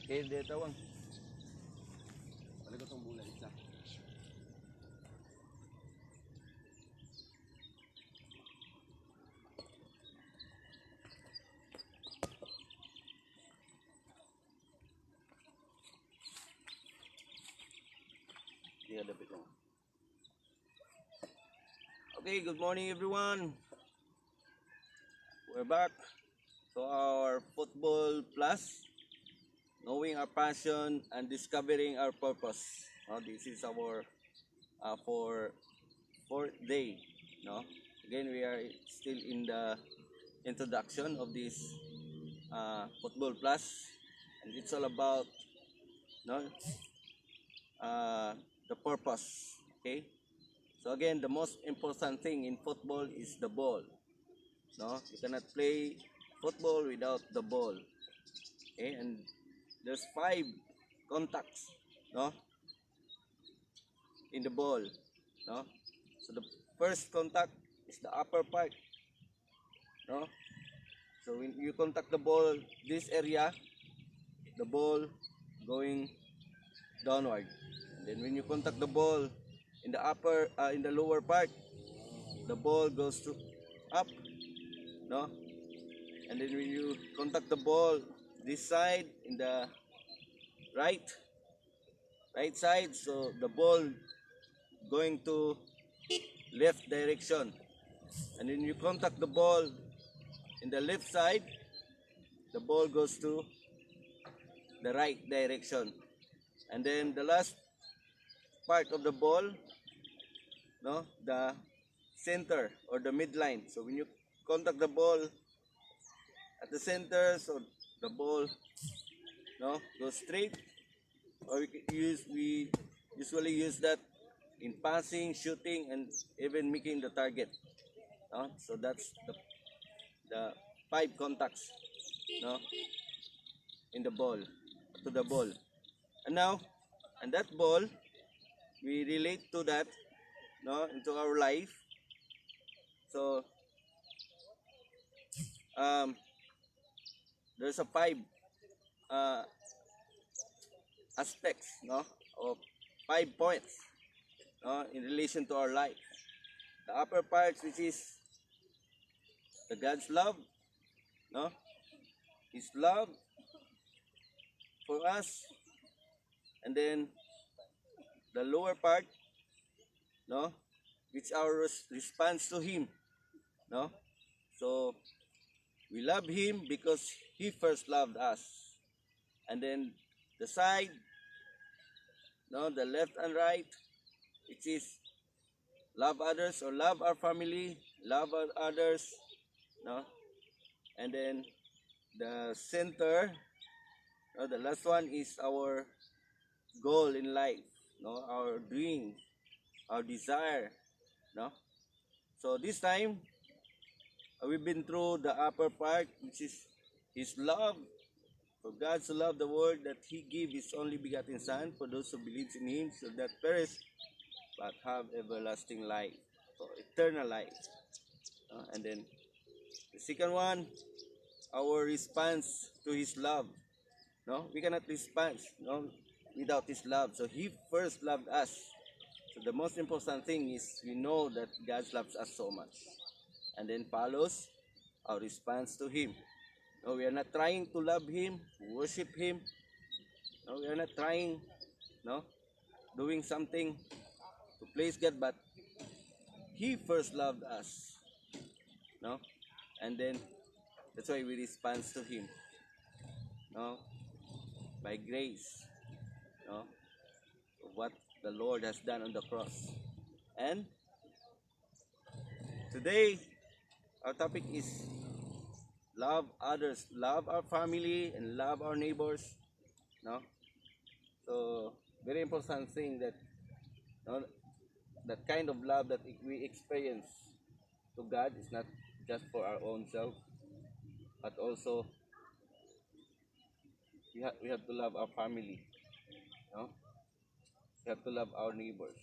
Okay, dito tawang. Balik ko itong bulay isa. Hindi kadapit lang. Okay, good morning everyone. We're back to our Football Plus, knowing our passion and discovering our purpose. This is our for fourth day. No, again we are still in the introduction of this Football Plus, and it's all about no the purpose. Okay, so again the most important thing in football is the ball. No, you cannot play football without the ball. Okay, and there's 5 contacts, no, in the ball, no. So the first contact is the upper part, no. So when you contact the ball, this area, the ball going downward. And then when you contact the ball in the in the lower part, the ball goes to up, no. And then when you contact the ball this side in the right side, so the ball going to left direction. And when you contact the ball in the left side, the ball goes to the right direction. And then the last part of the ball, no, the center or the midline. So when you contact the ball at the center, so the ball, no, goes straight. Or we usually use that in passing, shooting, and even making the target. No? So that's the 5 contacts, no, in the ball, to the ball. And now, and that ball, we relate to that, no, into our life. So there's a 5 aspects, no, of 5 points, no, in relation to our life. The upper part, which is the God's love, no, His love for us, and then the lower part, no, which our response to Him, no. So we love Him because He first loved us. And then the side, no, the left and right, which is love others or love our family, love others, no. And then the center, no, the last one is our goal in life, no, our dream, our desire, no. So this time we've been through the upper part, which is His love. For God so loved the world that He gave His only begotten Son for those who believe in Him, so that perish but have everlasting life, so eternal life. And then the second one, our response to His love. No, we cannot respond, no, without His love. So He first loved us. So the most important thing is we know that God loves us so much. And then follows our response to Him. No, we are not trying to love Him, worship Him. No, we are not trying, no, doing something to please God, but He first loved us, no, and then that's why we respond to Him, no, by grace, no, of what the Lord has done on the cross. And today our topic is love others, love our family, and love our neighbors, no. So very important thing that, no, that kind of love that we experience to God is not just for our own self, but also we have to love our family, no? We have to love our neighbors.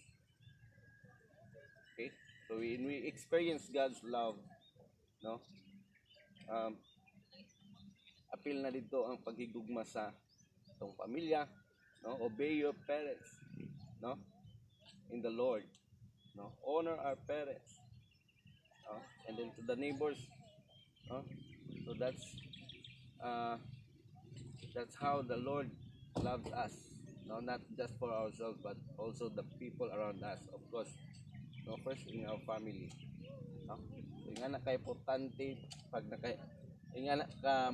Okay? So when we experience God's love, no? Apil na dito ang paghigugma sa atong pamilya, no? Obey your parents, no? In the Lord, no? Honor our parents, no? And then to the neighbors, no? So uh, that's how the Lord loves us, no? Not just for ourselves, but also the people around us, of course, no? First in our family, no? So, nga na kay importante pag nakay nga na ka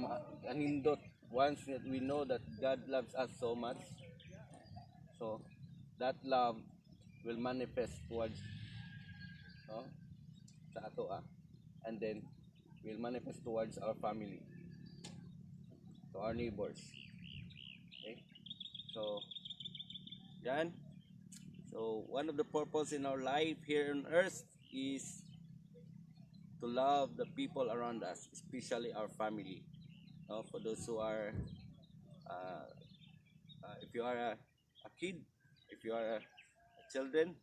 anindot once that we know that God loves us so much, so that love will manifest towards, no, sa ato and then will manifest towards our family, to our neighbors. Okay, so yan. So one of the purpose in our life here on earth is to love the people around us, especially our family, no? For those who are uh, if you are a kid, if you are a children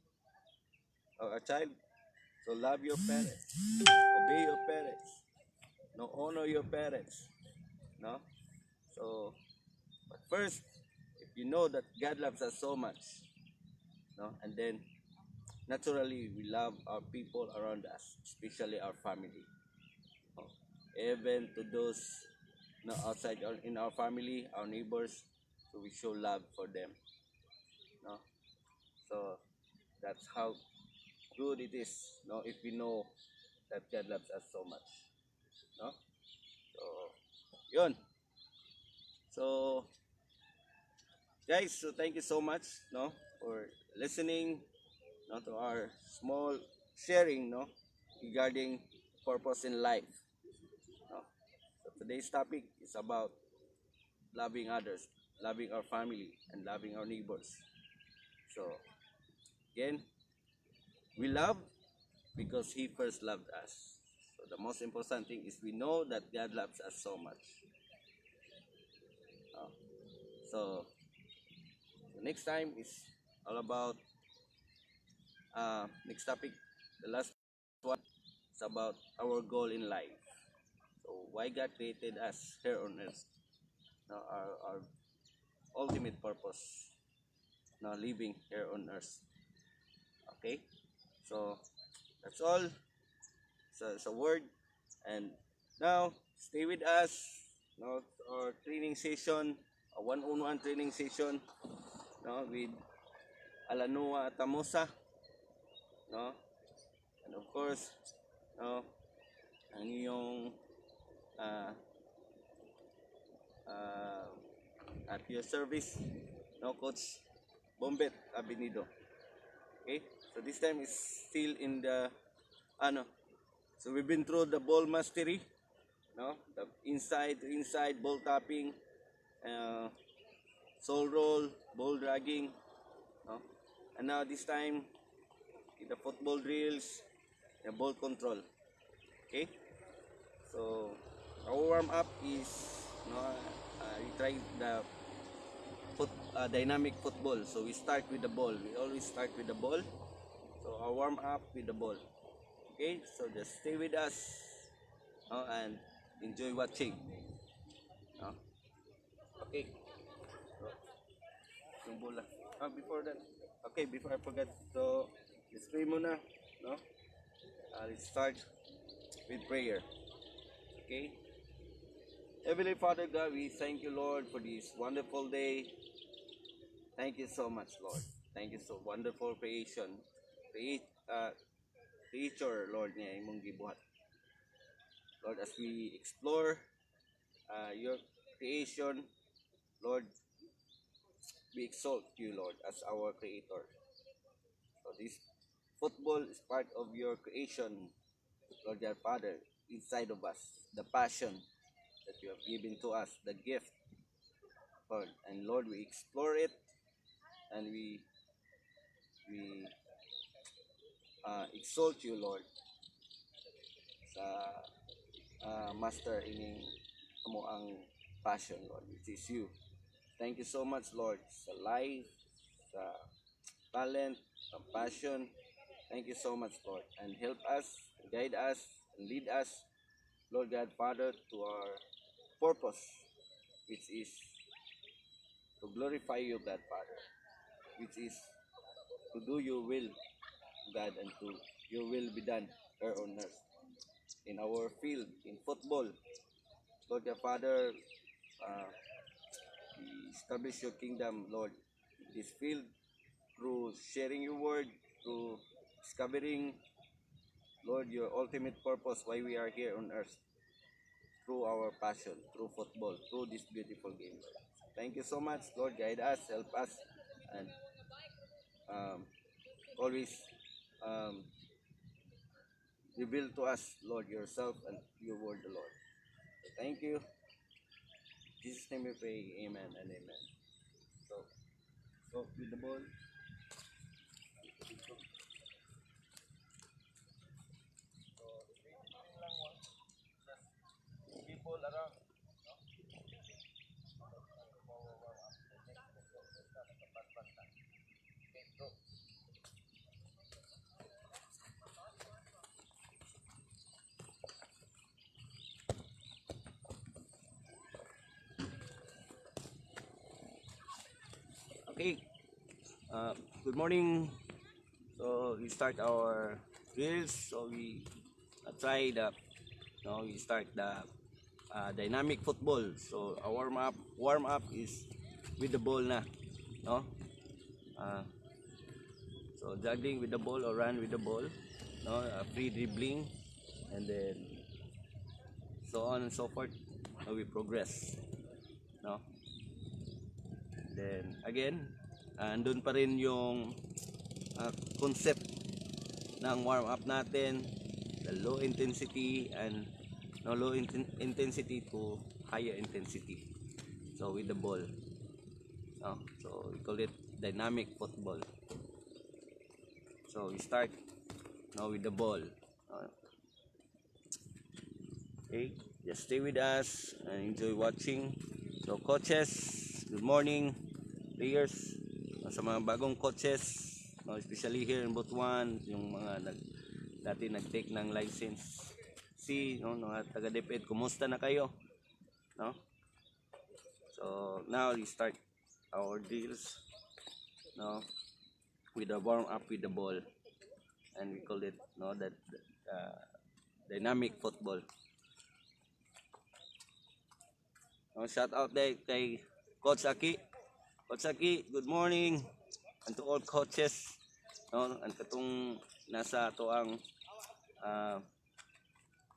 or a child, so love your parents, obey your parents, no, honor your parents, no. So but first, if you know that God loves us so much, no, and then naturally we love our people around us, especially our family, no? Even to those, no, outside or in our family, our neighbors, so we show love for them, no. So that's how good it is, no, if we know that God loves us so much, no. So yun. So guys, so thank you so much, no, for listening, no, to our small sharing, no, regarding purpose in life, no. So today's topic is about loving others, loving our family, and loving our neighbors. So again, we love because He first loved us. So the most important thing is we know that God loves us so much. No? So the next time is all about next topic. The last one is about our goal in life. So why God created us here on earth. Now our ultimate purpose. Now living here on earth. Okay. So that's all. So it's a word. And now stay with us. Now our training session, a one-on-one training session. No, with Alanua Tamosa. No, and of course, no, ang iyong uh, uh, at your service, no, Coach Bombet Abinido. Okay, so this time is still in the ano. So we've been through the ball mastery, no, the inside to inside ball tapping, uh, soul roll, ball dragging, no, and now this time the football drills, the ball control. Okay, so our warm up is, no, we try the dynamic football. So we start with the ball. We always start with the ball. So our warm up with the ball. Okay, so just stay with us, and enjoy watching. No? Okay. So, yung bola. Before that, okay, before I forget, so let's pray muna. No? Let's start with prayer. Okay. Heavenly Father God, we thank you, Lord, for this wonderful day. Thank you so much, Lord. Thank you so wonderful creation. Creature, Lord, nga imong gibuhat. Lord, as we explore your creation, Lord, we exalt you, Lord, as our creator. So this football is part of your creation, Lord God Father, inside of us. The passion that you have given to us, the gift, Lord. And Lord, we explore it, and we exalt you, Lord, sa master ining amo ang passion, Lord, which is you. Thank you so much, Lord, sa life, sa talent, sa passion. Thank you so much, Lord, and help us, guide us, and lead us, Lord God Father, to our purpose, which is to glorify you, God Father, which is to do your will, God, and to your will be done here on earth. In our field, in football, Lord God Father, uh, establish your kingdom, Lord, in this field through sharing your word, through discovering, Lord, your ultimate purpose why we are here on earth, through our passion, through football, through this beautiful game. Thank you so much, Lord. Guide us, help us, and um, always um, reveal to us, Lord, yourself and your word, the Lord. So thank you. In Jesus' name we pray. Amen and amen. So, go with the ball. People around. Okay. Uh, Good morning. So we start our drills. So we try the. No, we start the dynamic football. So our warm up is with the ball na. No. Uh, so juggling with the ball or run with the ball. No, free dribbling, and then so on and so forth. We progress. No. Then again, andun pa rin yung concept ng warm up natin, the low intensity and no low intensity to higher intensity. So with the ball, no? So we call it dynamic football. So we start now with the ball. Okay, just stay with us and enjoy watching. So coaches, good morning. Players, sa mga bagong coaches, no, especially here in Butuan, yung mga dati nag-take ng license. No, mga taga DepEd, kumusta na kayo? No? So now we start our drills, no, with the warm up with the ball, and we call it, no, that dynamic football. No, shout out there kay Coach Aki. Coach Aki, good morning. And to all coaches, no, and katong nasa to ang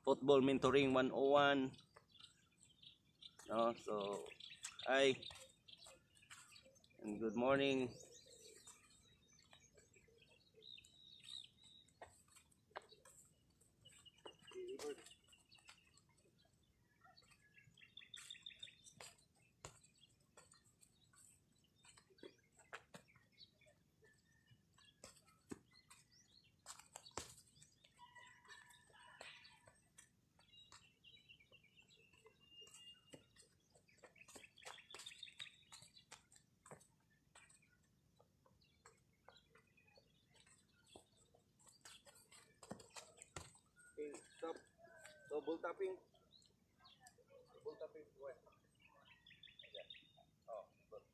football mentoring 101, no. So hi and good morning. Okay, stop. So ball tapping. Ball tapping. What? Oh, good.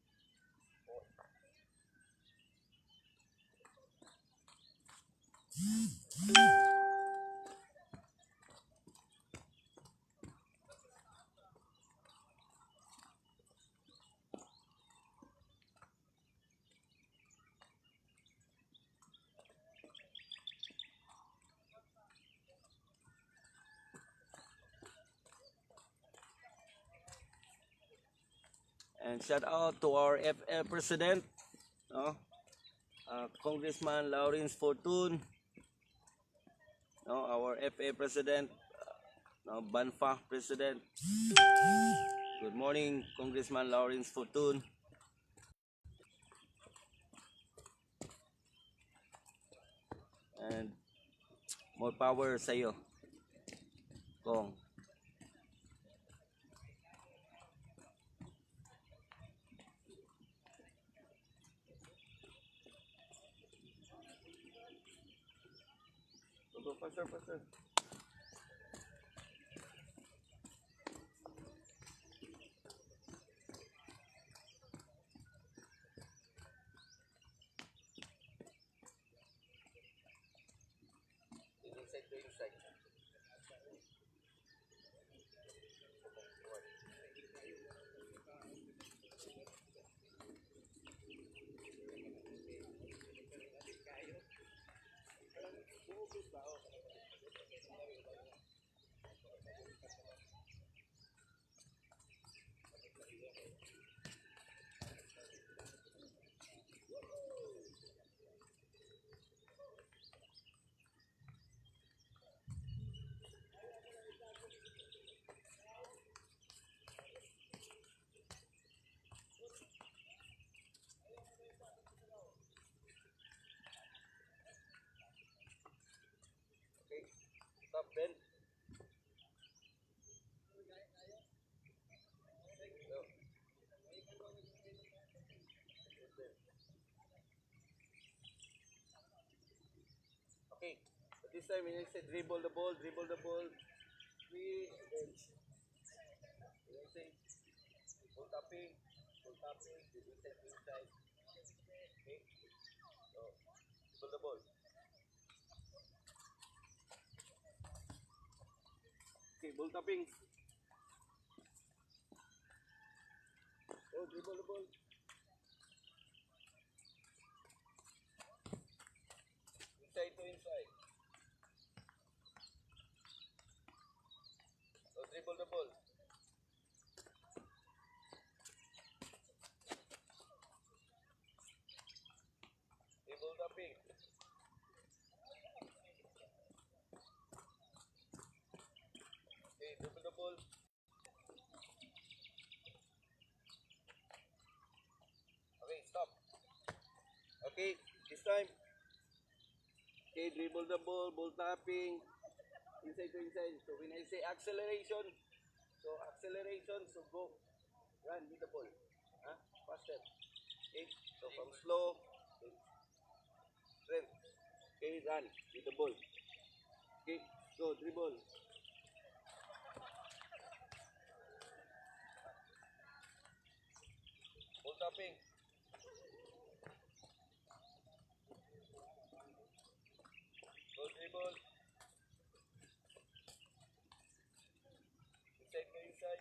And shout out to our FL president, no? Congressman Lawrence Fortun, no? Our FA president, no? Banfa president. Good morning, Congressman Lawrence Fortun. And more power sa iyo, Kong. Go faster, faster. inside. Okay, stop then. Go. Okay, so this time when I say dribble the ball, 3, and then when I say ball tapping, inside. Okay, so dribble the ball. Okay, ball tapping. Oh, dribble the ball. Inside to inside. So dribble the ball. Dribble tapping. Okay, dribble the ball. Okay, stop. Okay, this time. Okay, dribble the ball tapping, inside to inside. So when I say acceleration, so go, run with the ball. Huh? Faster. Okay, so from slow to strength. Okay, run with the ball. Okay, go, dribble. Ball tapping. Go, dribble. Inside to inside.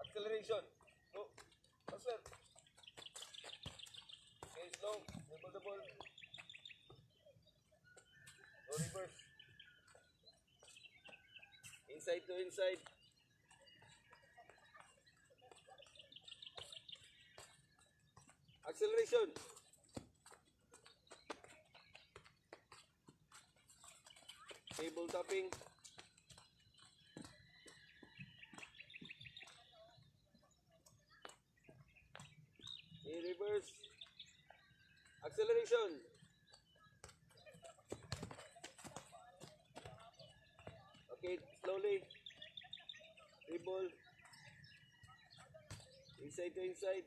Acceleration. Go. Faster. Okay, slow. Dribble the ball. Go reverse. Inside to inside. Acceleration. Table tapping. Okay, reverse. Acceleration. Okay, slowly. Dribble. Inside to inside.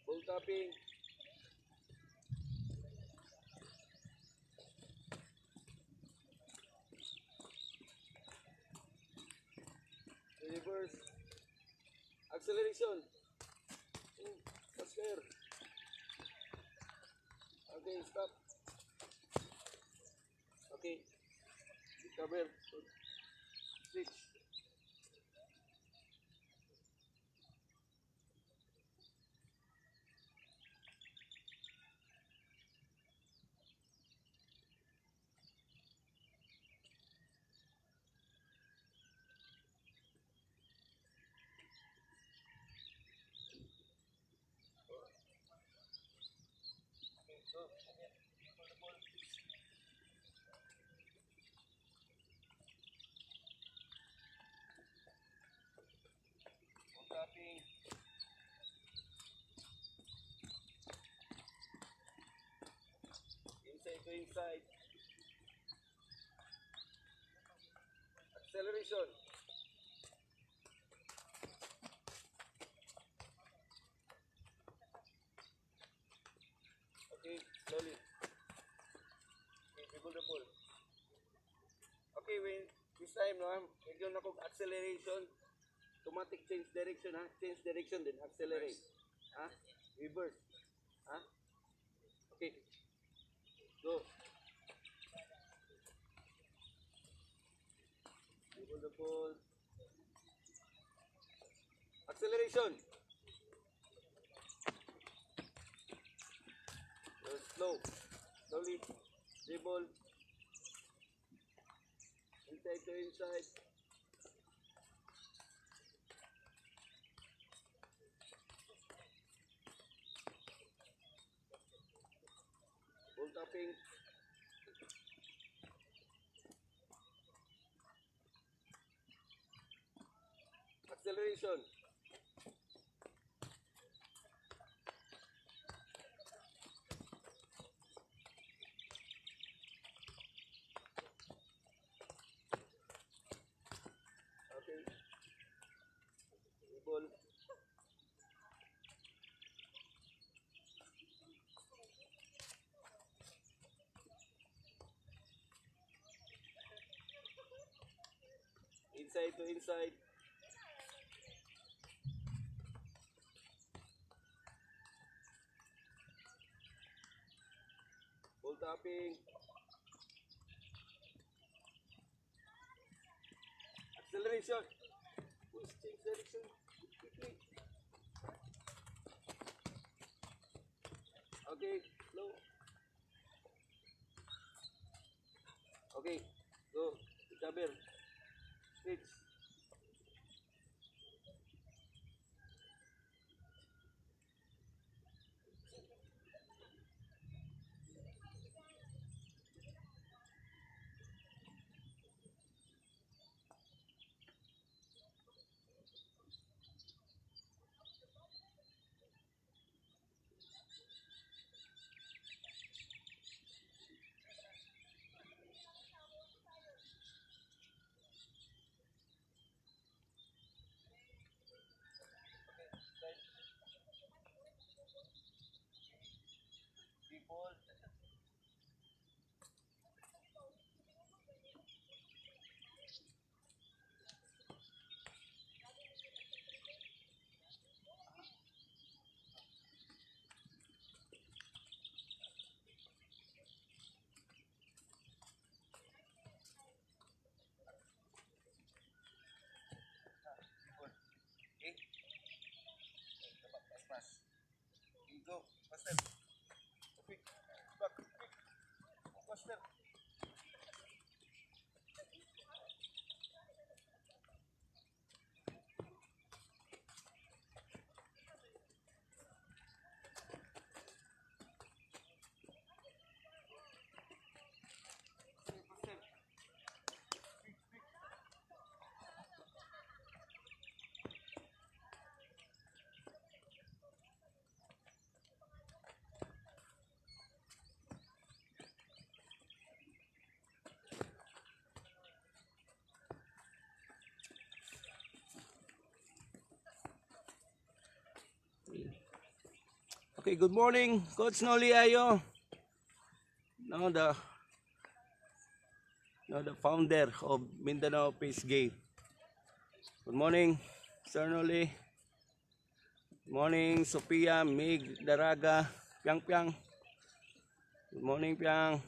Ball tapping. Reverse. Acceleration. Faster. Okay, stop. Okay. Recover. Switch. Go. Ball tapping. Inside to inside. Acceleration. Okay, slowly. Okay, dribble the ball. Okay, when this time, no, medyo na kong acceleration. Automatic change direction, ha? Change direction, then accelerate. Ha? Reverse. Ha? Okay. Go. Dribble the ball. Acceleration. Slow. Slowly. Dribble. Inside to inside. Ball tapping. Acceleration. Okay. Dribble. Inside to inside. Ball tapping. Acceleration. Push, change direction quickly. Okay, slow. Okay, go. Jabir. Switch. People. Okay. Pass. Go. Faster. Quick. Back. Quick. Faster. Okay, good morning, Coach Noli Ayo. Now the founder of Mindanao Peace Gate. Good morning, Sir Noli. Good morning, Sophia, Mig, Daraga, Piang Piang. Good morning, Piang.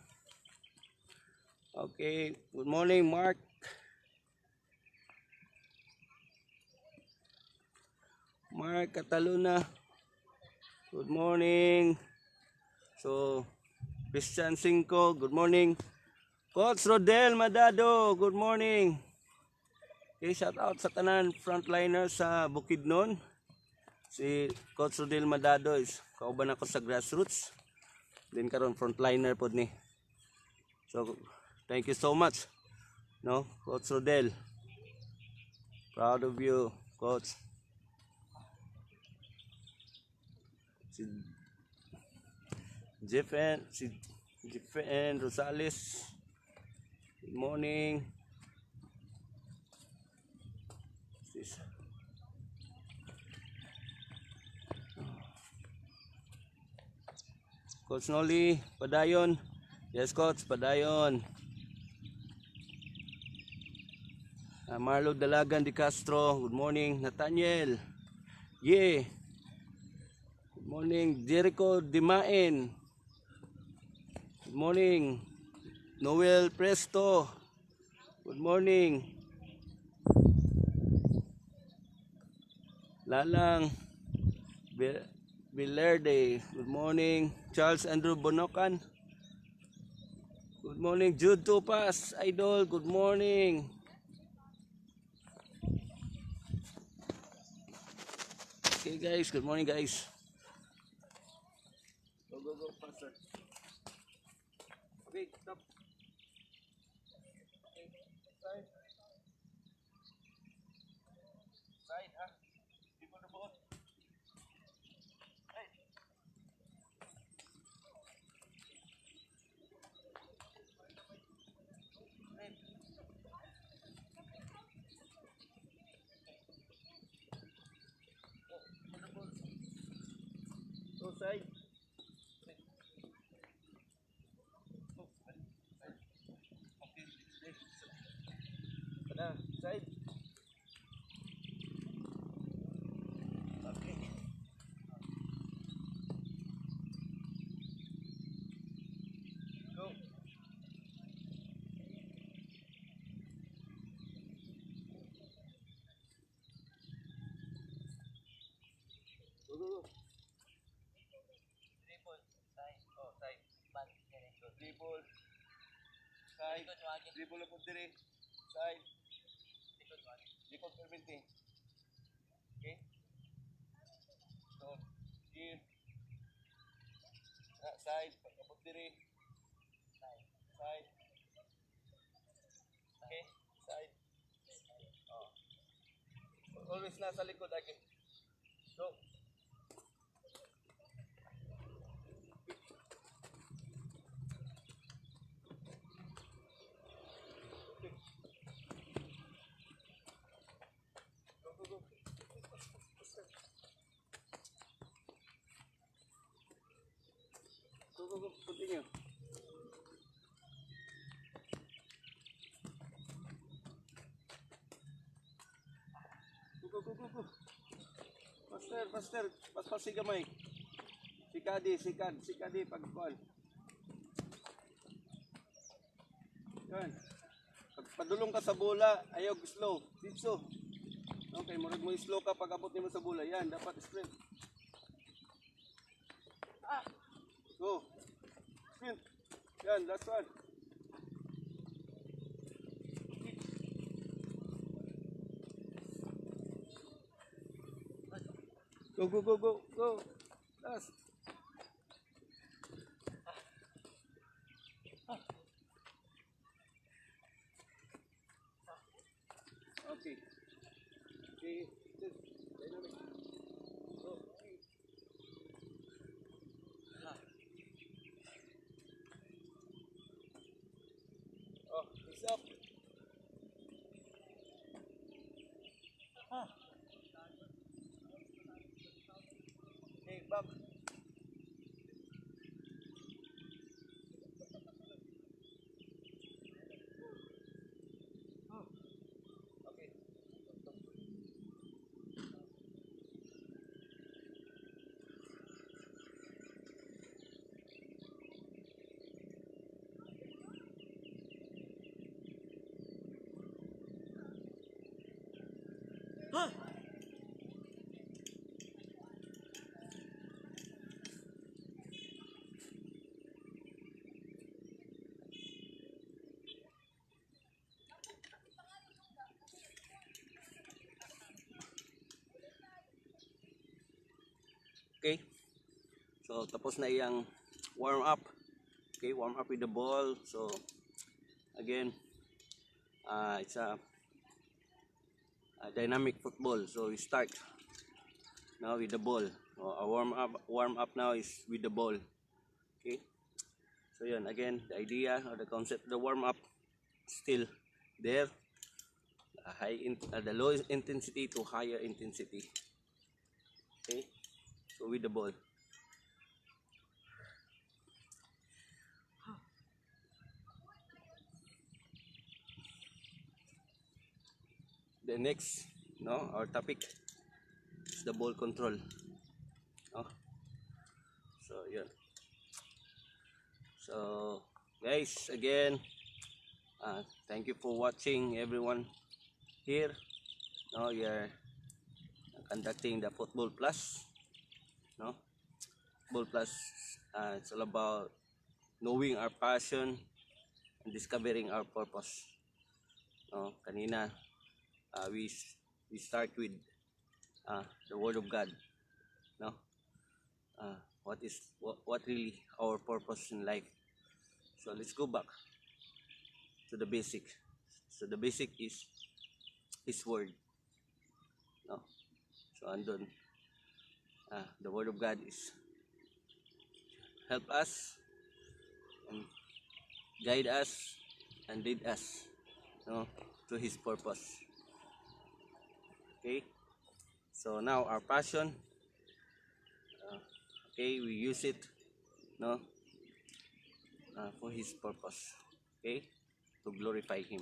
Okay, good morning, Mark. Mark Cataluna. Good morning. So, Christian Cinco, good morning. Coach Rodel Madado, good morning. Okay, shout out sa tanan frontliners sa Bukidnon. Si Coach Rodel Madado is kauban ako sa grassroots. Then karon frontliner pod ni. So, thank you so much. No, Coach Rodel. Proud of you, Coach. Si Jeffen Rosales. Good morning. Coach Noli, Padayon. Yes, Coach, Padayon. Marlo Dalagan de Castro, good morning. Nathaniel. Yeah. Good Morning, Jericho Dimain. Good morning, Noel Presto. Good morning, Lalang Vilerde. Good morning, Charles Andrew Bonocan. Good morning, Jude Tupas, Idol. Good morning. Okay guys, good morning guys. Go, faster. Okay, stop. Okay, side. Side, ha? People the boat. Hey. Hey. Go side. Pada, side. Okay. Go. Go. Dribble. Side. Oh, side. So, dribble. Side. Dribble po dire. Side. Likod perminti. Okay? So, here. Side. Pagkapot dire. Side. Okay? Side. Oh. Always nasa likod lagi. Go. Go. Go. Continue. Go. Faster. Paspas si gamay. Sikadi pagkuhan. Yan. Pag padulong ka sa bola, ayaw slow. Dito. Okay, murag mo slow ka pag abot mo sa bola. Yan, dapat sprint. Go. Sprint. Yan, last one. Go. Last. Okay. Okay. Dynamic. Go. Oh, it's up. Okay, back. Okay. Okay. So tapos na iyang warm up. Okay, warm up with the ball. So again, it's a dynamic football. So we start now with the ball. A warm up now is with the ball. Okay. So yun, again, the idea or the concept of the warm up still there. The low intensity to higher intensity. Okay. So with the ball. The next, our topic is the ball control. No? So yun. So guys, again, thank you for watching everyone here. Now we are conducting the Football Plus. No, Football Plus. It's all about knowing our passion and discovering our purpose. No, kanina we start with the Word of God. No, what really our purpose in life. So let's go back to the basic. So the basic is His Word. No, so andun, the Word of God is help us and guide us and lead us, no, to His purpose. Okay, so now our passion, okay, we use it, no, for His purpose, okay, to glorify Him.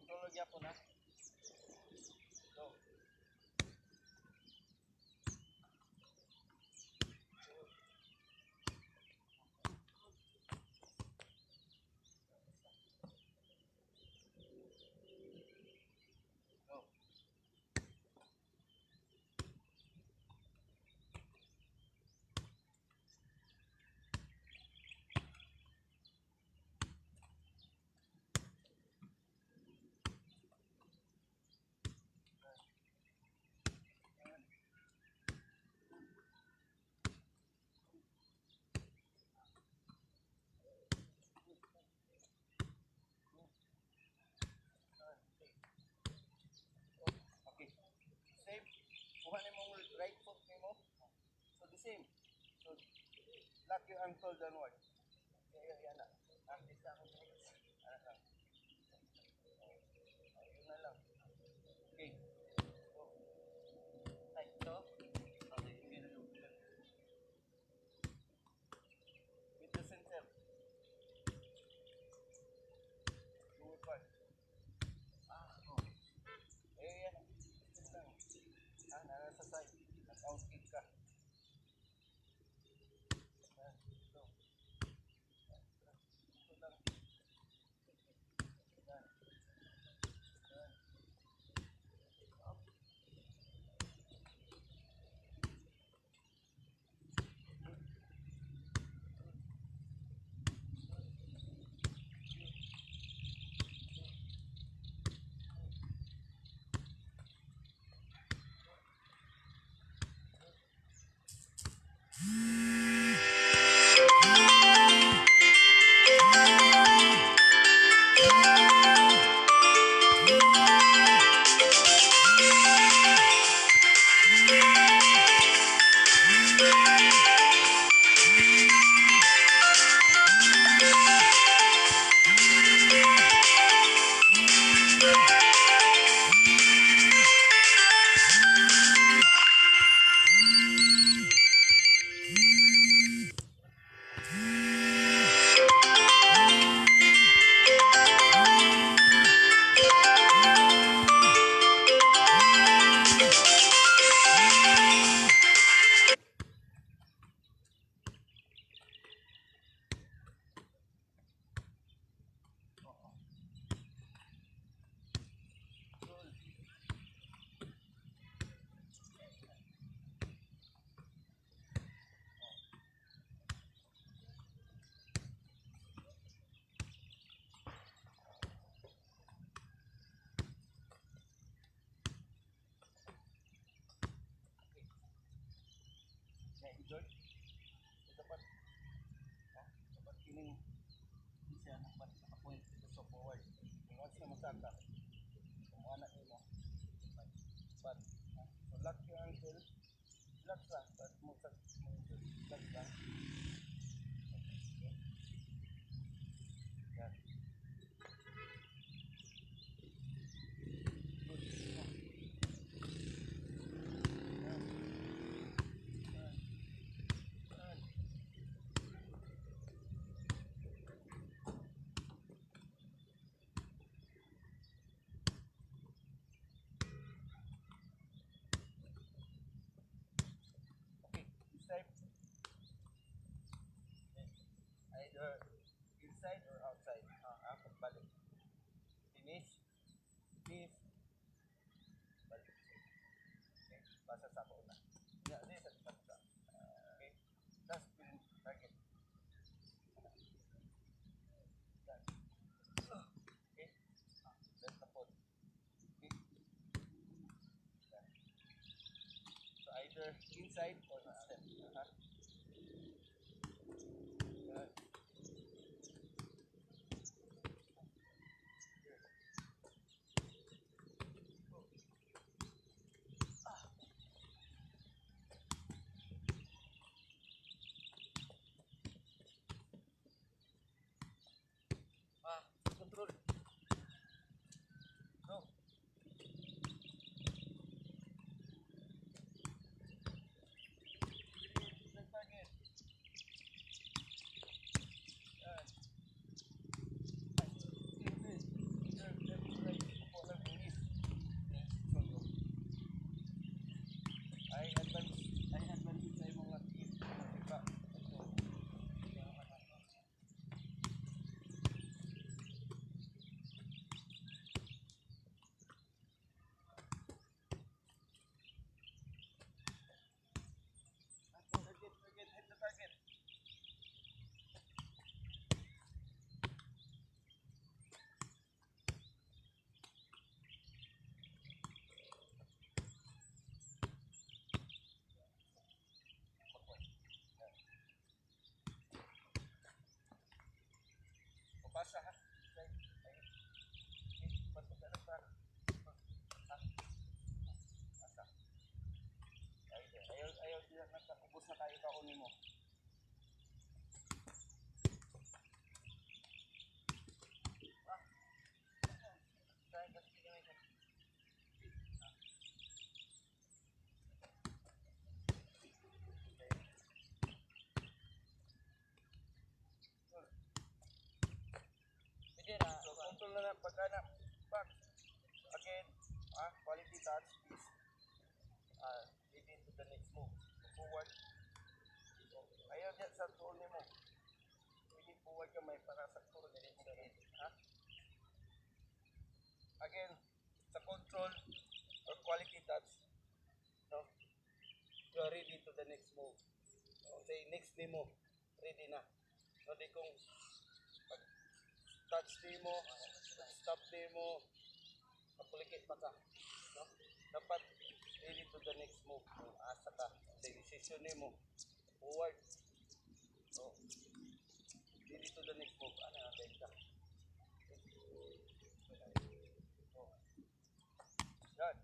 controller gyapon ha. Go. Go. Okay. Same. Kuha ni mong right foot ni mo. So the same. So lock your ankle downward. Yan na. Practice na akong legs. Ano lang. Yun na lang. Okay. Go. Tight to. Okay. With the center. Lower part. Oh. Yan. Ito lang. Nasa side. Nag-out kick ka. Yan. Ito. Ito lang. Yan. Yan. Up. Na-enjoy? Ito pa. Dapat kining siya nakapoint dito sa forward. Kung once na masaka, kung anak nyo mo, but, so lock your ankle, relax lang, but mo sa relax lang. Yan. Good. Yan. Yan. Yan. Okay, this time, either inside or outside. Pagbalik. Finish. Finish. Balik. Okay, basa sa ako na. Yeah, this is basa. Okay, that's pin target. Yan. Okay, that's the pole. Okay, yan. So either inside or outside. Yan. Control. Go. asa ha. Bato ka lang para. Ha? Asa. Ayaw sila nagkakubos na kayo kaunin mo. So, control na lang pagka na back. Again, quality touch is leading to the next move. Forward. So, ayaw dyan sa tool ni mo. Pwede forward ka may para sa tool ni mo. Ha? Again, sa control or quality touch, no? You are ready to the next move. So, say next ni mo, ready na. So, di kung pag touch ni mo, stop ni mo, kapulikit pa ka. No? Dapat ready to the next move. Kung asa ka, sa decision ni mo, forward. So, ready to the next move. Ano na, dahil ka. Yan.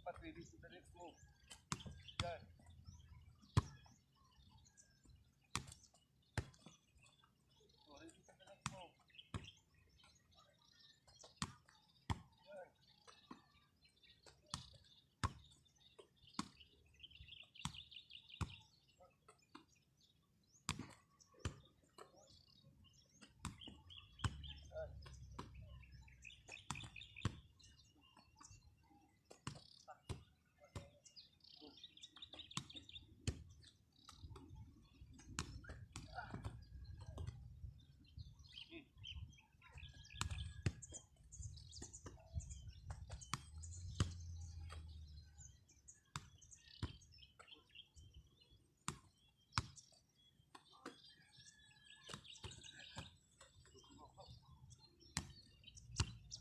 Dapat ready to the next move. Yan. So, ready to the next move.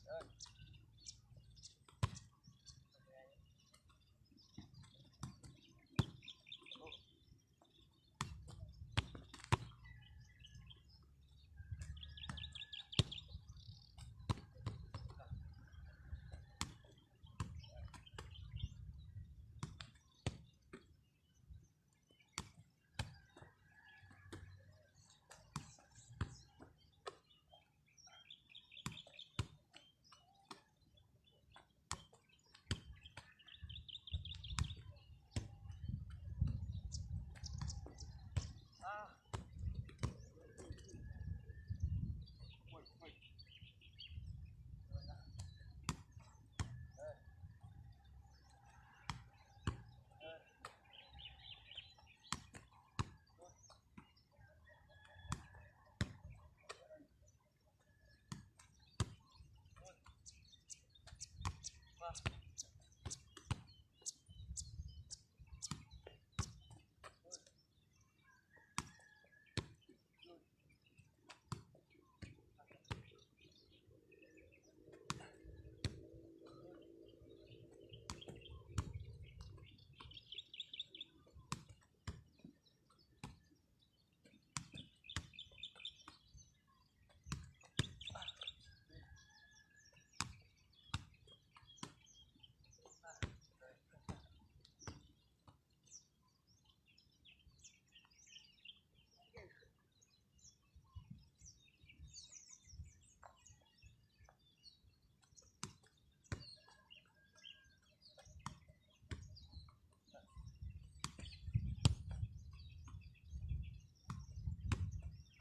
Yan. Yan. Yan. Forward, forward.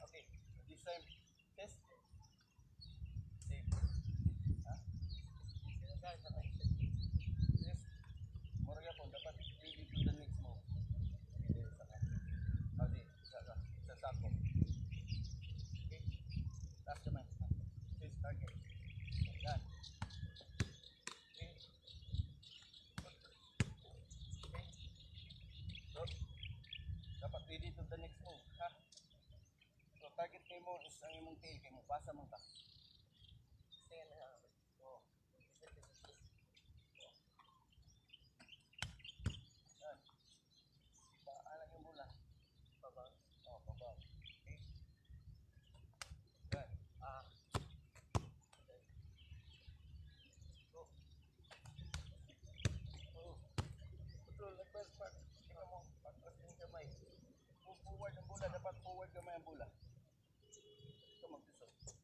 Okay, this time, test. Same. Ha? Yes. Murag ako, dapat ready to the next move. Kasi, sa sako. Okay? Last naman. Change target. Yan. Okay. Okay. So, dapat ready to the next move. Ha? So, target mo is ang imong tail. Kaya mo, pasa mo ka. Tingnan na. So, yan. Paalang yung bola. Baba. Oh, baba. Okay. Yan. Basta dapat forward gamay ang bola. Ito mag-pisot.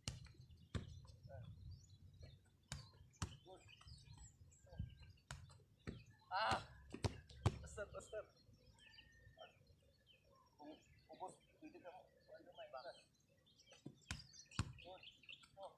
Good. Basta. Kung ubos, pwede ka mo. Kuhaan gamay. Bakas. Good. Oh.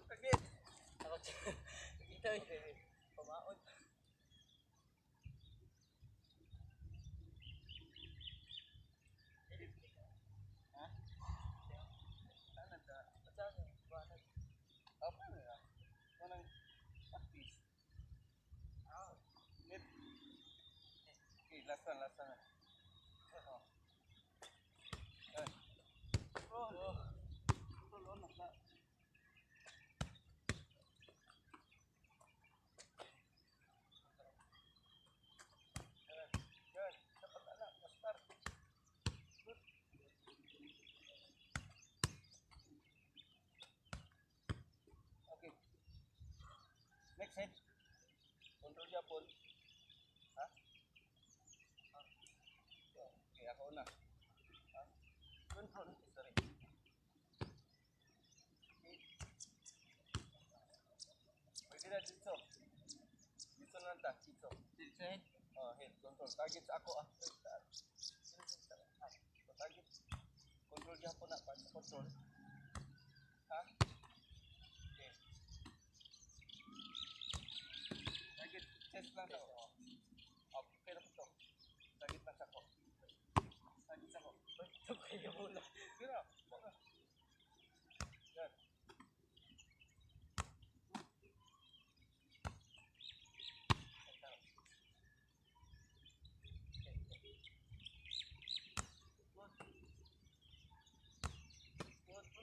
Kagit. Kita yun. Pamaon. Ha? Sana ta. Sana. Apa na? Manang practice. Net. Okay, last na. Roll on na. Okay. Next head. Control Japon. Ha? Okay, ako na. Ha? Control. Sorry. Okay. Pwede na dito. Dito na ta. Dito. Head? Oh, head. Control. Target sa ako ah. Target. Control Japon na. Control. Ha? Okay. Target. Chest lang sa ako. Okay na po ito. Target lang sa ako. Target sa ako. Ito kaya mula. Sira. Yan.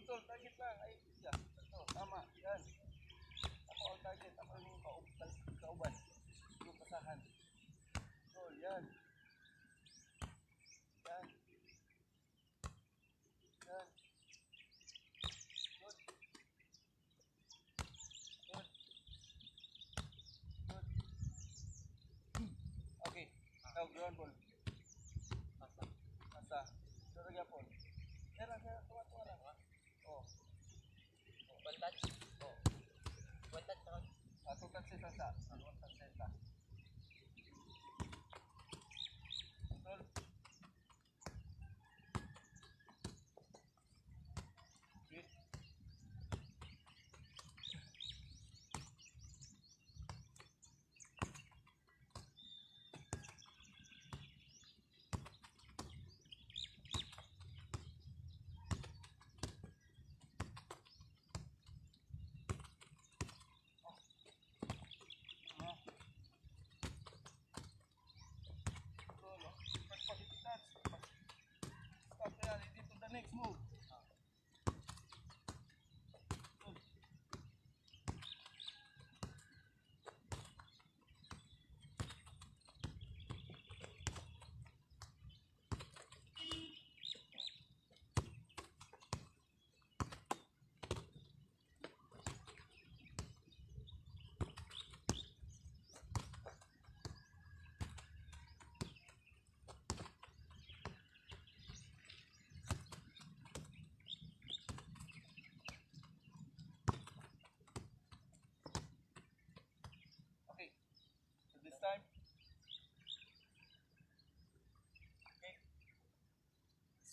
Control, target lang. Ay, siya. Ito, tama. Yan. Ako ang target. Ako yung kauban. Yung pasahan. Control, yan. Yan. Yan. Good. Good. Good. Okay. Now, ground ball. Asa. Ito lagi po. Sira. Tuwa lang. Oh. One touch. Oh. One touch. Two touch sa sa. One touch sa. Control. Okay.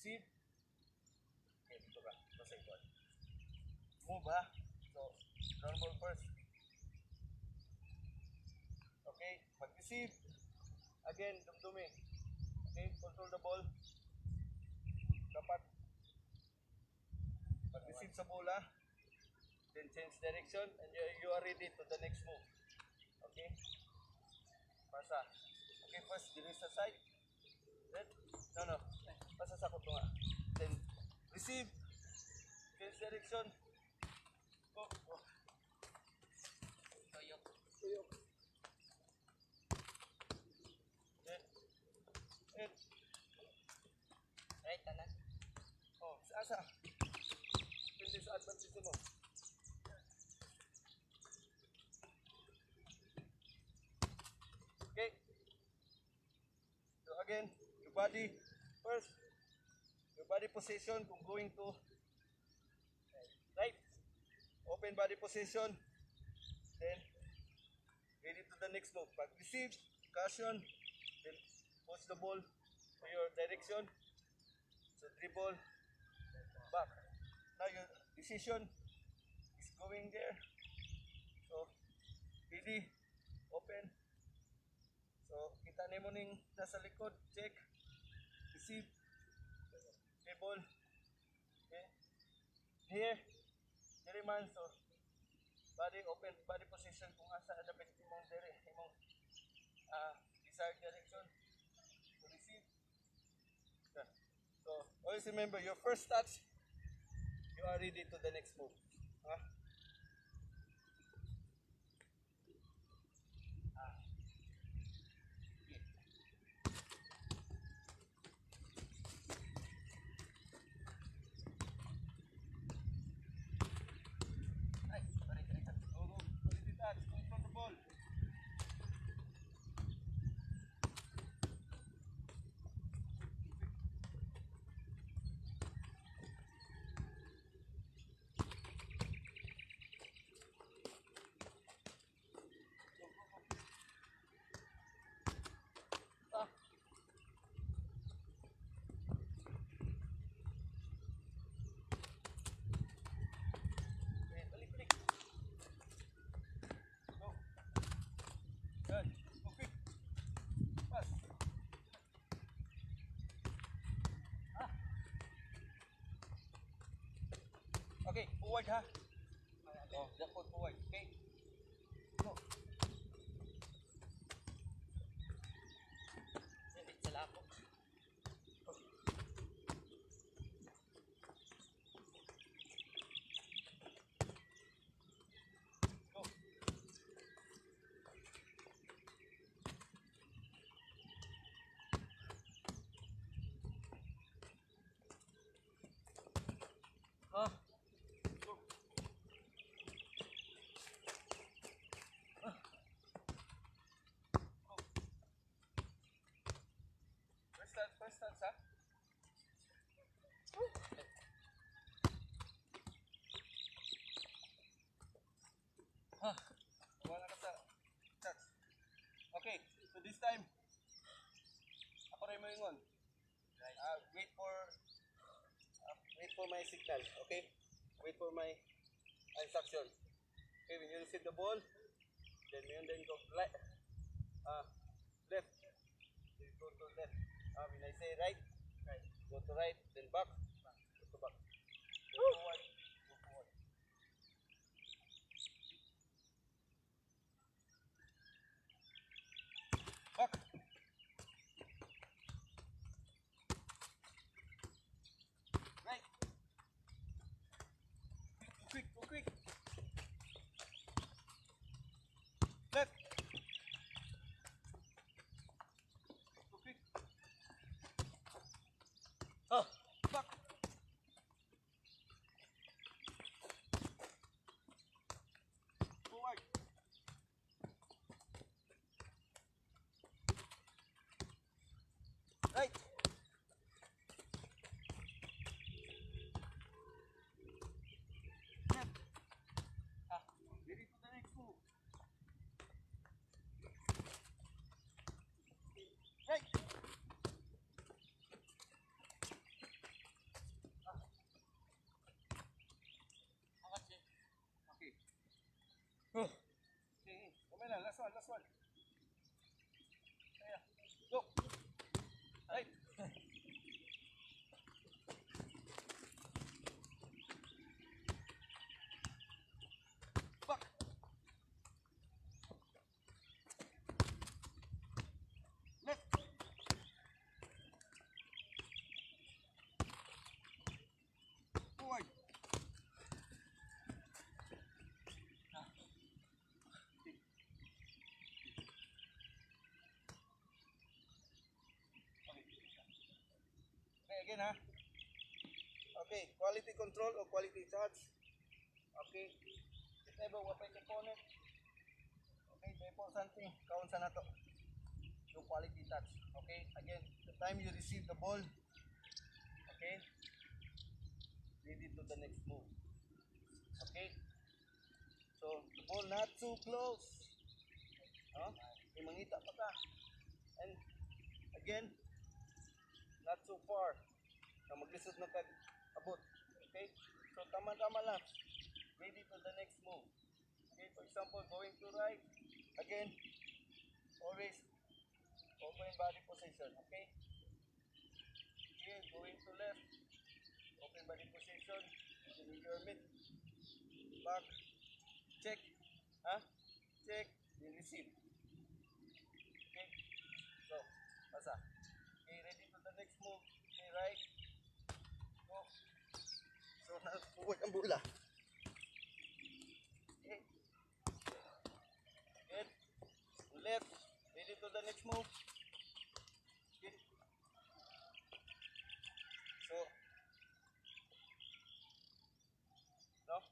Receive. Okay, dito ka. Basta ito. Move ha. So, ground ball first. Okay, mag-receive. Again, dumdumi. Okay, control the ball. Dapat mag-receive sa bola. Then change direction and you are ready to the next move. Okay? Pasa. Okay, first, dili sa side. Then, no. Pasa sa kuto nga. Then, receive. Change direction. Go. Tuyok. Then, right, tanan. Oh, sa asa. Hindi sa advantage mo. Okay. So again, your body first. Your body position kung going to right. Open body position. Then ready to the next move. Pag receive, caution. Then push the ball to your direction. So dribble back. Now your decision is going there. So ready, open. So, kita nimo ning nasa likod, check, receive, dribble, okay, here, diri man, so, body open, body position, kung asa, dapat imong diri, imong desired direction, so receive, yeah. So, always remember, your first touch, you are ready to the next move, huh? Okay, forward ha. Oh, dapat forward. Okay. Go. Sabit sa lapo. Go. Ah. First touch, ha? Wala ka sa touch. Okay, so this time, ako rin mo ingon. Wait for my signal, okay? Wait for my instruction. Okay, when you receive the ball, then go left, you go to left. When I say right, go to right, then back, go to back. Go forward, go forward. Back. Right. Go quick. Left. Go quick. Back. again ha. Okay, quality control or quality touch. Okay, if ever wapay opponent. Okay, the important thing, kaon sa nato. Yung quality touch. Okay, again, the time you receive the ball, okay, lead it to the next move. Okay, so the ball not too close. No? May mangita pa ka. And again, not too far. Na maglisod na kag abot. Okay, so tama-tama lang. Lead it to the next move. Okay, for example, going to right. Again, always open body position, okay? Here, going to left, open body position, with your mid, back, check, check, then receive. Okay, so, pasa. Okay, ready to the next move, okay, right, go. So, nag-forward ang bola. Okay, good, left, ready to the next move. Okay. So, no?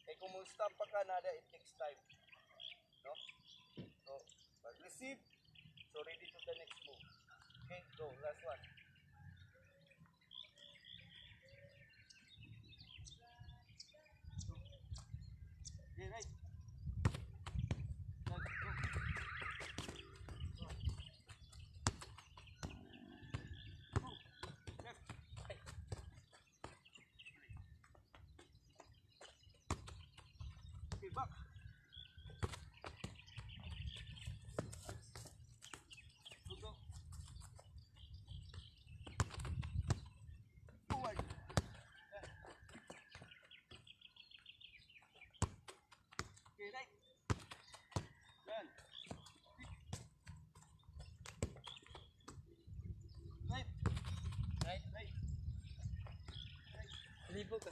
Kaya kung stop pa ka, nada, it takes time. No? So, pag receive, so ready to the next move. Okay, go, last one. Okay, right. Go. Left. Right. Okay, back. Go. Forward. Okay, right. Yan. Right. Right, right. Libo ka.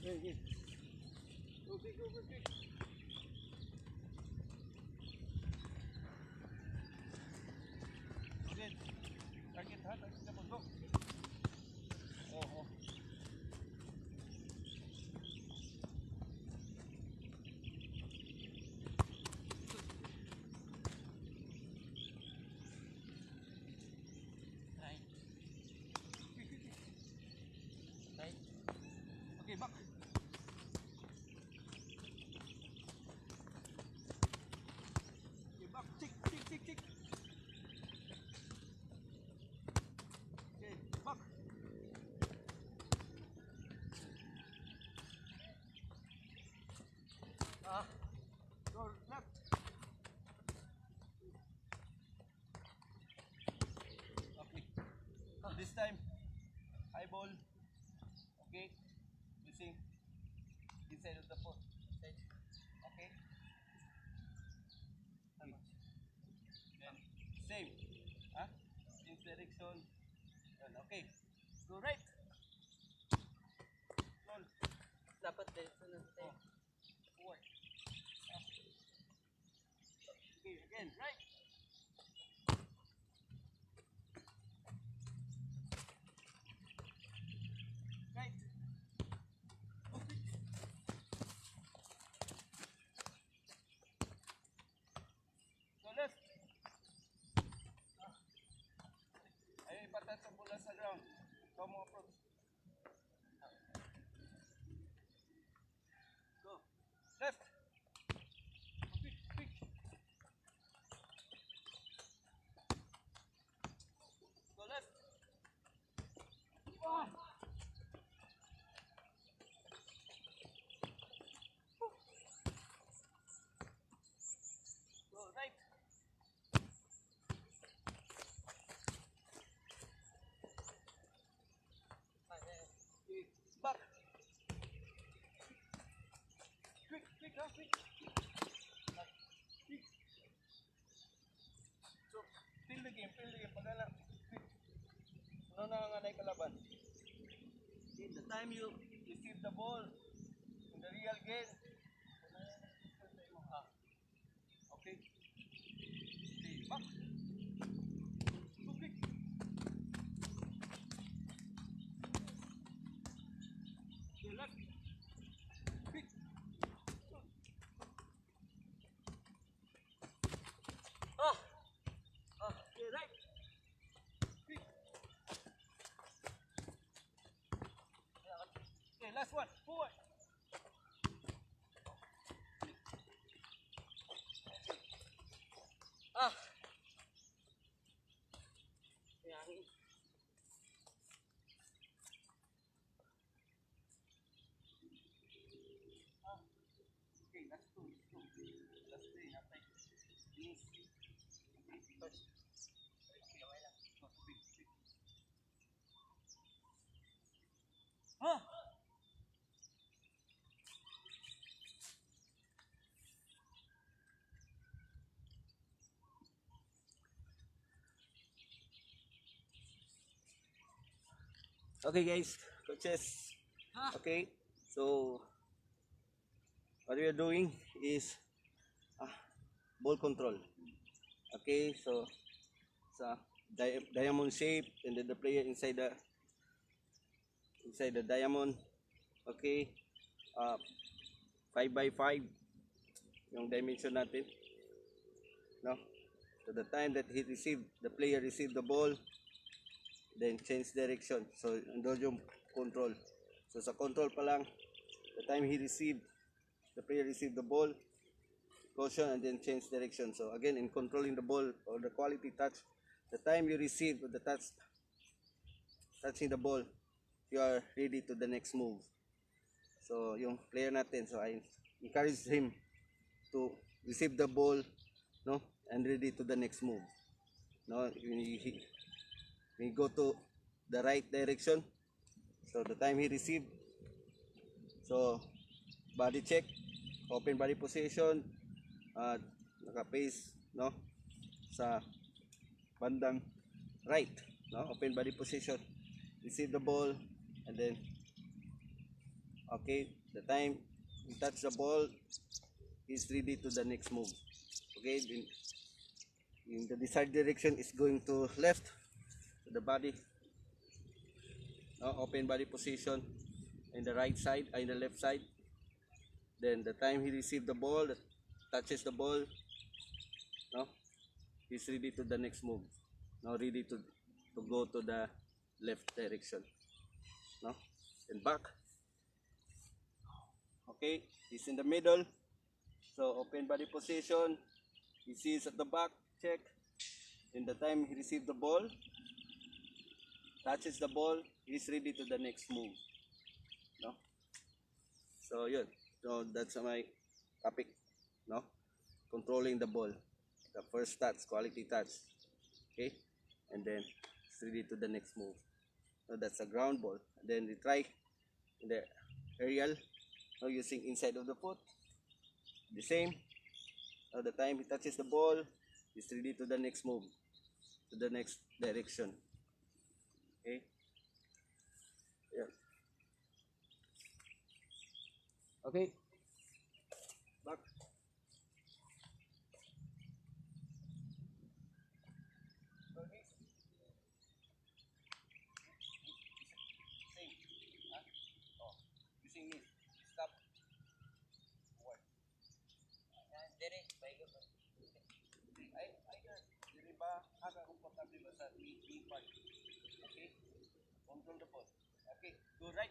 Yeah, yeah. Go, big, go, big. Again. Target, ha? Target na po. Go. Oh, oh. Right. Right. Okay, back. Okay, back. Tick, tick, tick, tick. Okay, back. Go left. Okay. This time, high ball. Okay. Using inside of the foot. Side. Okay. Then same. In direction. Yun, okay. Go right. Roll. Dapat dito na tayo. Forward. Okay, again, right. Right. Okay. Go left. Ayun, ipatat ang bola sa ground. Ikaw mo approach. Go. Left. Quick, quick. Go left. Oh. Go right. may kalaban. Okay, the time you receive the ball in the real game, okay, okay, back. Go quick. Okay, left. Quick. Ah, okay, right. Quick. Okay, last one. Forward. Ah. Yang okay, last two. Last three, natin. Finish. Okay, touch. Okay, okay lang. Go, quick, quick. Ah! Okay guys, coaches. Okay, so what we are doing is ball control. Okay, so sa diamond shape, and then the player inside the diamond. Okay, uh, 5 by 5 yung dimension natin. No? So the time that the player received the ball, then change direction. So ando yung control. So sa control pa lang, the time the player received the ball, caution and then change direction. So again, in controlling the ball or the quality touch, the time you receive the touching the ball, you are ready to the next move. So yung player natin, so I encourage him to receive the ball, no, and ready to the next move. No, when he go to the right direction, so the time he received, so body check, open body position, naka-face, no, sa bandang right, no, open body position, receive the ball, and then okay, the time he touch the ball, he's ready to the next move. Okay, in the desired direction is going to left, to the body, no, open body position in the right side, in the left side. Then the time he received the ball, touches the ball, no, he's ready to the next move. Now ready to go to the left direction, no, and back. Okay, he's in the middle, so open body position, he sees at the back, check. In the time he received the ball, touches the ball, he's ready to the next move, no. So yun, so that's my topic, no, controlling the ball, the first touch, quality touch. Okay, and then it's ready to the next move. So that's a ground ball. And then we try in the aerial, no, using inside of the foot, the same. So the time he touches the ball, he's ready to the next move, to the next direction. Okay, yeah. Okay, back. Using this, stop. Forward. Dire, baigo ba? Dili ba komportable ba sa knee part? Okay, control the ball. Okay, go right.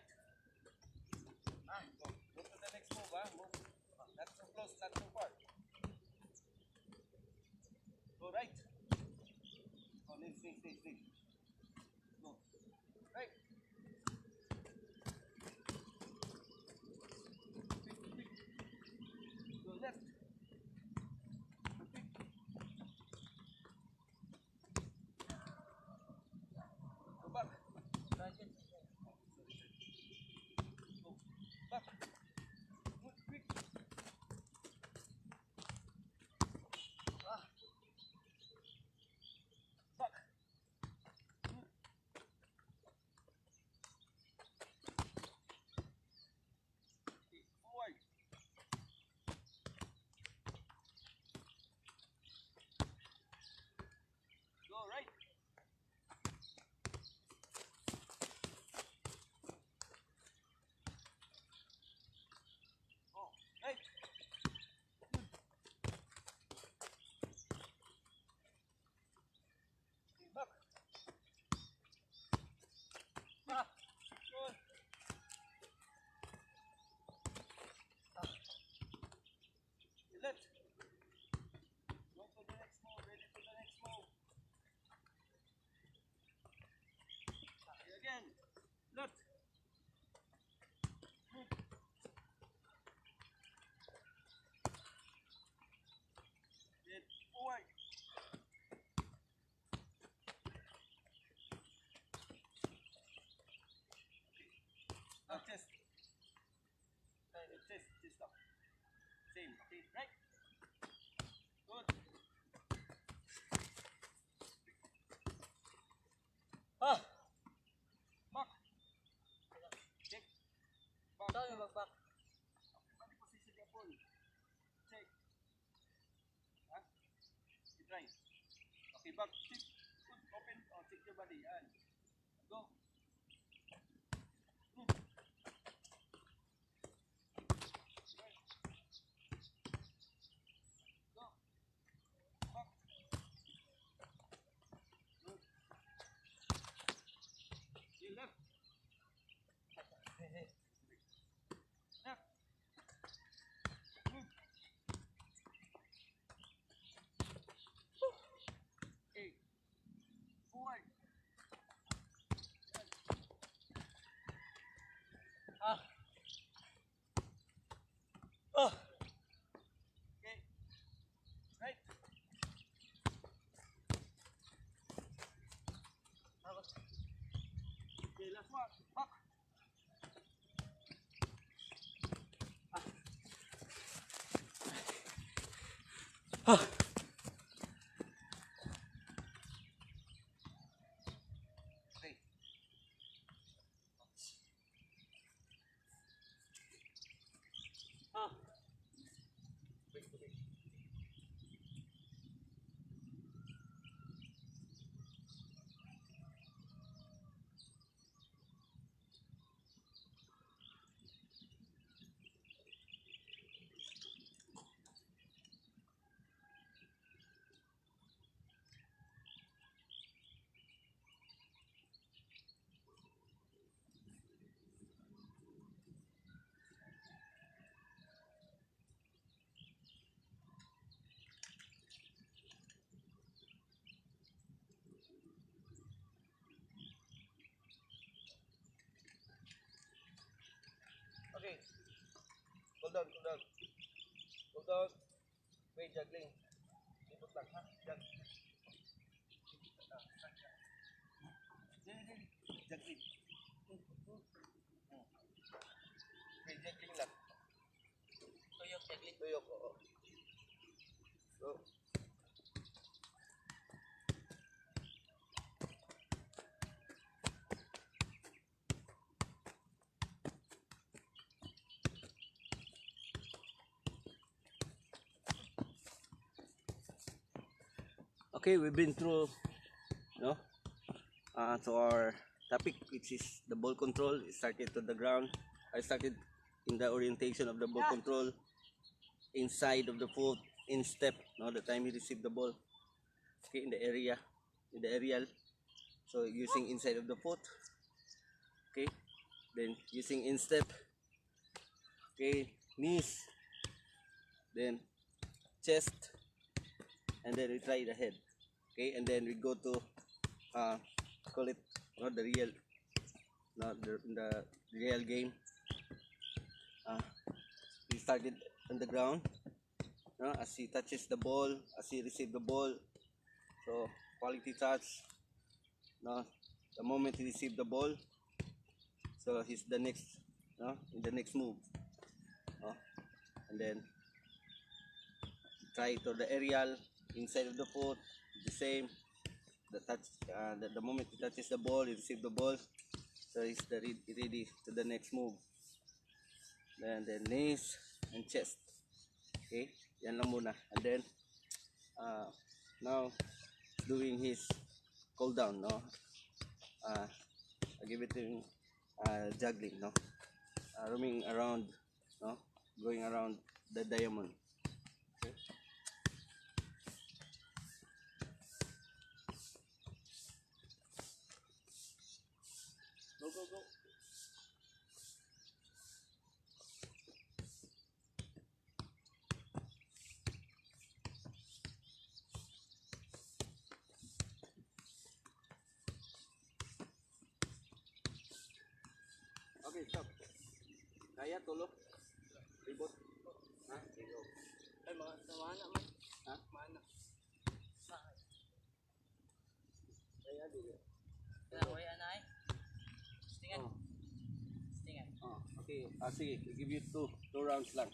Go to the next move, move. Not too close, not too far. Go right. Oh, next. Go. Right. Quick. Go left. Quick. Go back. Roger. Go back. Good, quick. Back. Good. chest. Chest up. Same, okay, right? Good. Ah! Back. Check. Back. Ito yung back. Body position niya full. Check. Ha? You try. Okay, back. Check. Good. Open. Oh, check your body. Yan. Go. Go. Back. Good. You left. Left. Move. Okay. Forward. Ah! Oh! Okay. Right. Okay, last one. Back. Okay. Ah! Wait, wait. Okay. Hold on, hold on. Hold on. Wait, juggling. Ikot lang, ha? Jag. Juggling. Okay, juggling lang. Tuyok, saglit. Tuyok, oo. Go. Okay, we've been through, to our topic, which is the ball control. It started to the ground. I started in the orientation of the ball control, inside of the foot, in step, the time he received the ball. Okay, in the aerial. So using inside of the foot. Okay, then using in step. Okay, knees, then chest, and then we try the head. Okay, and then we go to call it the real, the real game. We started on the ground, as he touches the ball, as he receives the ball. So quality touch. The moment he received the ball, so he's the next, in the next move. And then try to the aerial, inside of the foot, the same. The touch, the moment he touches the ball, he receives the ball, so he's ready to the next move. Then the knees and chest. Okay, yan lang muna. And then now doing his cool down, I give it him juggling, roaming around, going around the diamond. Okay. Go, go, go. Okay, stop. Kaya tulog. Ribot. Ha? Sige. Ay, mga mana man. Ha? Mana. Kaya dili. Kaya, anay. Stingan. Oh. Stingan. Oh. Okay, sige, I give you two rounds lang.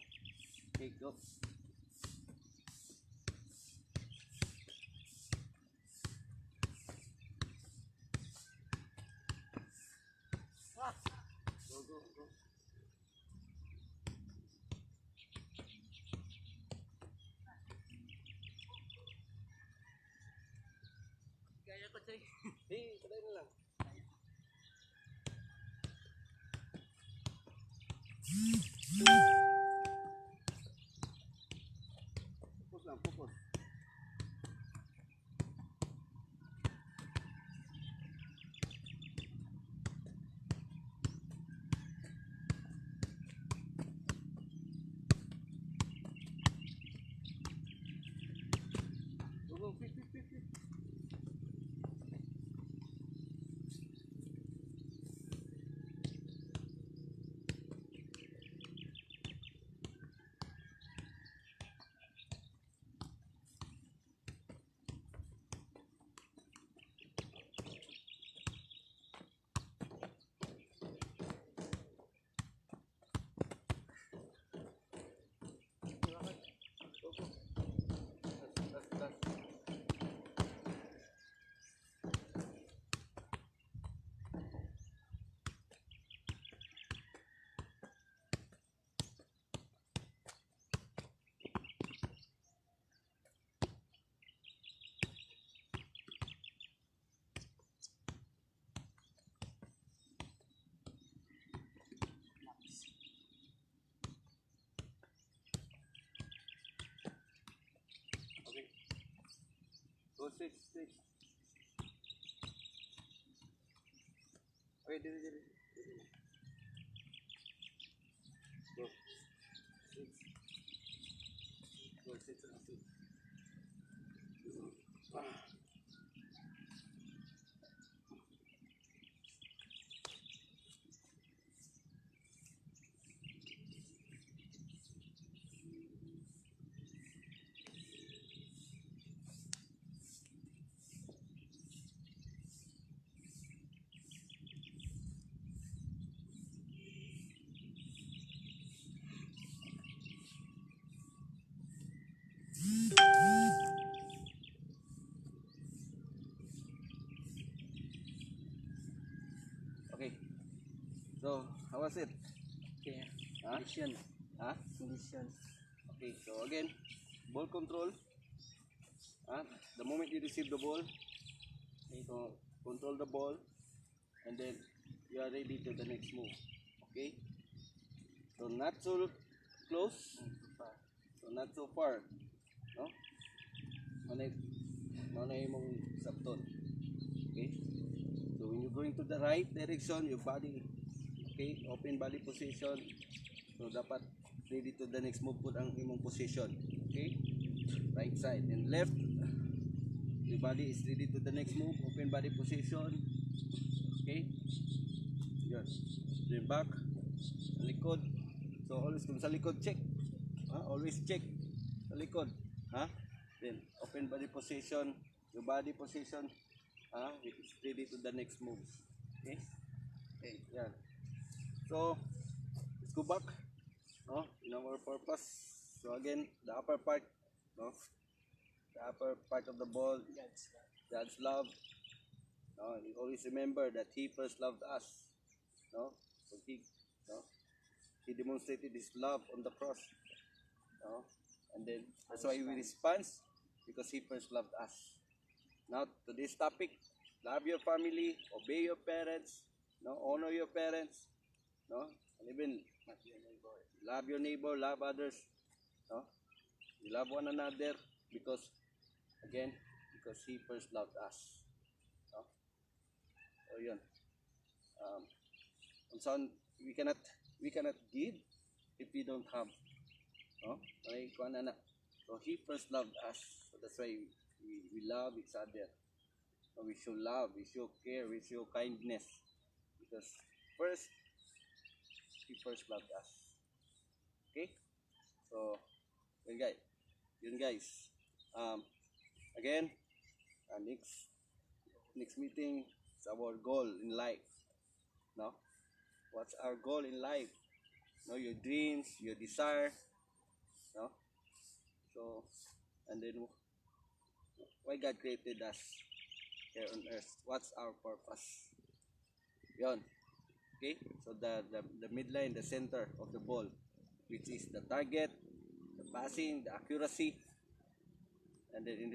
Okay, go. Go, go, go. Kaya ko, Choy. Hey, patay na lang. Focus lang, focus. Go, go, quick, quick, quick, quick. Go, go. That's. Okay. Go six, six. Okay, dili. Go. Six. Go six and six. Okay. So, how was it? Okay. Huh? Condition. Huh? Condition. Okay, so again, ball control. The moment you receive the ball, so control the ball, and then you are ready to the next move. Okay? So not so close, so not so far. No? Manay mong sabton. Okay? So when you're going to the right direction, your body, okay, open body position. So dapat ready to the next move po ang imong position. Okay? Right side and left. Your body is ready to the next move, open body position. Okay? Yun. Then back, sa likod. So always kung sa likod, check. Always check sa likod. Then open body position, your body position. It's ready to the next moves. Okay? Okay, yan. So, let's go back. In our purpose. So again, the upper part, no? The upper part of the ball, God's love. You always remember that He first loved us. No? So He demonstrated His love on the cross. No? And then that's why we respond, because He first loved us. Now to this topic, love your family, obey your parents, no? Honor your parents, no? And even love your neighbor, love others, no? We love one another because, again, because He first loved us. No? So yun. And so we cannot give if we don't have. No? Okay, kuha na. So He first loved us. So that's why we love each other. So we show love, we show care, we show kindness. Because first, He first loved us. Okay? So, yun guys. Again, next meeting is our goal in life. No? What's our goal in life? no, your dreams, your desire, no. So, and then why God created us here on earth? What's our purpose? Yon. Okay? So the midline, the center of the ball, which is the target, the passing, the accuracy, and then in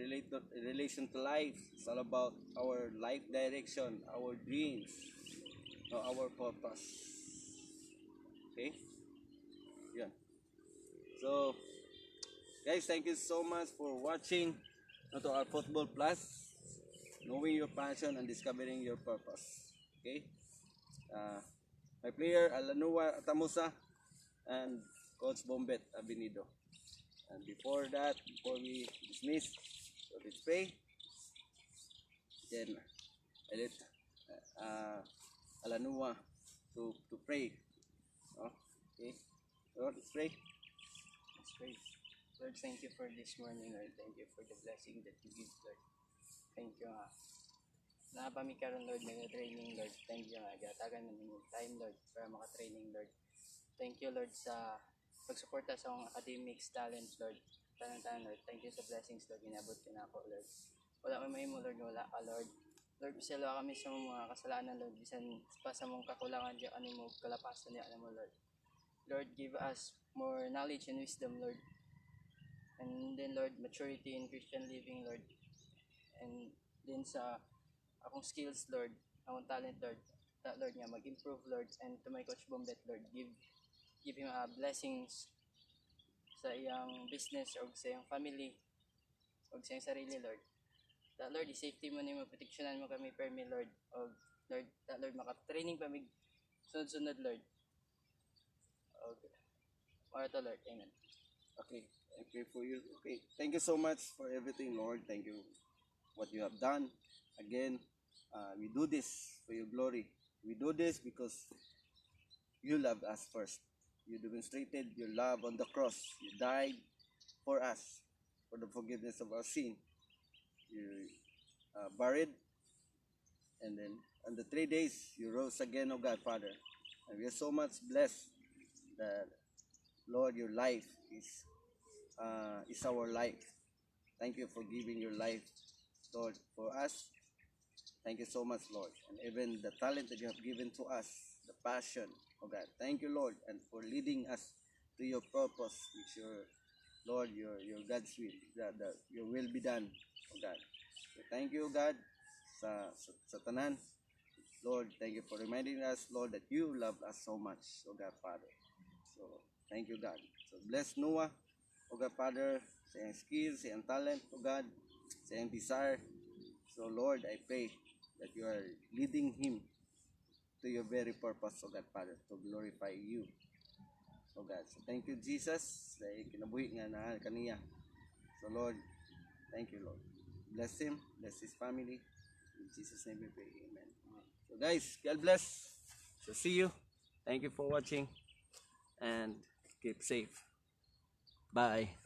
relation to life, it's all about our life direction, our dreams, no, our purpose. Okay? Yan. So, guys, thank you so much for watching to our Football Plus, knowing your passion and discovering your purpose. Okay? My player, Alanua Atamusa, and Coach Bombet Abinido. And before we dismiss, so let's pray. Then I let Alanua to pray. Okay, Lord, let's pray. Let's pray. Lord, thank you for this morning, Lord. Thank you for the blessing that you give, Lord. Thank you, nakapami karon, Lord, nag-training, Lord. Thank you, gatagan namin yung time, Lord, para maka-training, Lord. Thank you, Lord, sa pagsuporta sa akong academics, talent, Lord. Tanan, Lord. Thank you sa blessings, Lord. Inabot ka na ako, Lord. Wala kami mo, Lord. Wala ka, Lord. Lord, bisala kami sa mga kasalanan, Lord. Bisan pa sa mong kakulangan diyan, ano mo, kalapasan diyan, ano mo, Lord. Lord, give us more knowledge and wisdom, Lord. And then, Lord, maturity in Christian living, Lord. And then sa akong skills, Lord, akong talent, Lord, that, Lord, nga mag-improve, Lord. And to my Coach Bombet, Lord, give him blessings sa iyang business o sa iyang family o sa iyang sarili, Lord. That, Lord, i-safety mo na mo, proteksyonan mo kami per me, Lord. O, Lord, that, Lord, maka-training pa mig sunod-sunod, Lord. Okay. Para to, Lord. Amen. Okay, I pray for you. Okay, thank you so much for everything, Lord. Thank you what you have done. Again, we do this for your glory. We do this because you loved us first. You demonstrated your love on the cross. You died for us, for the forgiveness of our sin. You buried, and then on the 3 days, you rose again, oh God, Father. And we are so much blessed that, Lord, your life is our life. Thank you for giving your life, Lord, for us. Thank you so much, Lord. And even the talent that you have given to us, the passion, oh God. Thank you, Lord, and for leading us to your purpose, which your, Lord, your God's will, that your will be done, oh God. So thank you, God, sa tanan. Lord, thank you for reminding us, Lord, that you love us so much, oh God, Father. So, thank you, God. So, bless Noah, oh God, Father, sa iyang skills, sa iyang talent, oh God, sa iyang desire. So, Lord, I pray that you are leading him to your very purpose, oh God, Father, to glorify you, oh God. So, thank you, Jesus, sa kinabuhi nga na kaniya. So, Lord, thank you, Lord. Bless him, bless his family. In Jesus' name we pray, amen. So, guys, God bless. So, see you. Thank you for watching. And keep safe. Bye.